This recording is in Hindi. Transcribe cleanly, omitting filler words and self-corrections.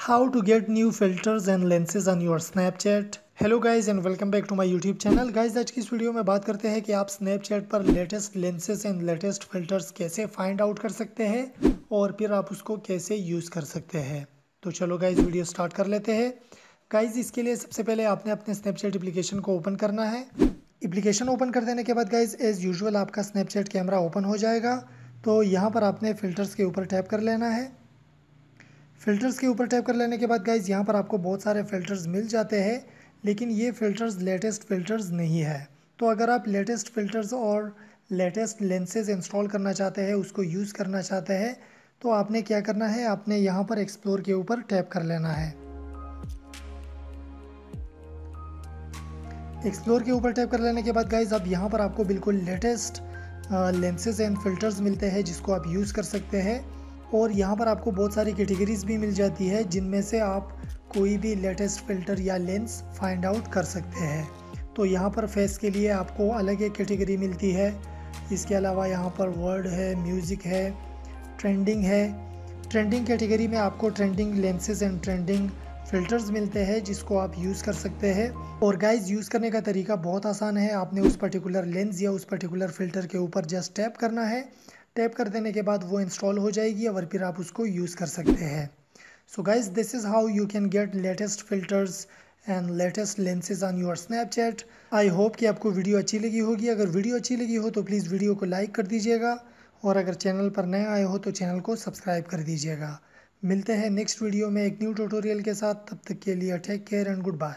How to get new filters and lenses on your Snapchat। Hello guys and welcome back to my YouTube channel. Guys आज की इस वीडियो में बात करते हैं कि आप स्नैपचैट पर latest lenses and latest filters कैसे फाइंड आउट कर सकते हैं और फिर आप उसको कैसे यूज़ कर सकते हैं। तो चलो गाइज वीडियो स्टार्ट कर लेते हैं। गाइज इसके लिए सबसे पहले आपने अपने स्नैपचैट एप्लीकेशन को ओपन करना है। एप्लीकेशन ओपन कर देने के बाद गाइज एज़ यूजुअल आपका स्नैपचैट कैमरा ओपन हो जाएगा। तो यहाँ पर आपने फ़िल्टर्स के ऊपर टैप कर लेना है। फ़िल्टर्स के ऊपर टैप कर लेने के बाद गाइज़ यहाँ पर आपको बहुत सारे फ़िल्टर्स मिल जाते हैं, लेकिन ये फ़िल्टर्स लेटेस्ट फ़िल्टर्स नहीं है। तो अगर आप लेटेस्ट फ़िल्टर्स और लेटेस्ट लेंसेज इंस्टॉल करना चाहते हैं, उसको यूज़ करना चाहते हैं, तो आपने क्या करना है, आपने यहाँ पर एक्सप्लोर के ऊपर टैप कर लेना है। एक्सप्लोर के ऊपर टैप कर लेने के बाद गाइज़ अब यहाँ पर आपको बिल्कुल लेटेस्ट लेंसेज एंड फ़िल्टर्स मिलते हैं जिसको आप यूज़ कर सकते हैं। और यहाँ पर आपको बहुत सारी कैटेगरीज भी मिल जाती है जिनमें से आप कोई भी लेटेस्ट फ़िल्टर या लेंस फाइंड आउट कर सकते हैं। तो यहाँ पर फेस के लिए आपको अलग एक कैटेगरी मिलती है। इसके अलावा यहाँ पर वर्ड है, म्यूज़िक है, ट्रेंडिंग है। ट्रेंडिंग कैटेगरी में आपको trending lenses and trending filters मिलते हैं जिसको आप यूज़ कर सकते हैं। और गाइज़ यूज़ करने का तरीका बहुत आसान है। आपने उस पर्टिकुलर लेंस या उस पर्टिकुलर फ़िल्टर के ऊपर जस्ट टैप करना है। टैप कर देने के बाद वो इंस्टॉल हो जाएगी और फिर आप उसको यूज़ कर सकते हैं। So guys this is how you can get latest filters and latest lenses on your Snapchat. I hope कि आपको वीडियो अच्छी लगी होगी। अगर वीडियो अच्छी लगी हो तो प्लीज़ वीडियो को लाइक कर दीजिएगा और अगर चैनल पर नए आए हो तो चैनल को सब्सक्राइब कर दीजिएगा। मिलते हैं नेक्स्ट वीडियो में एक न्यू ट्यूटोरियल के साथ। तब तक के लिए take care and good bye.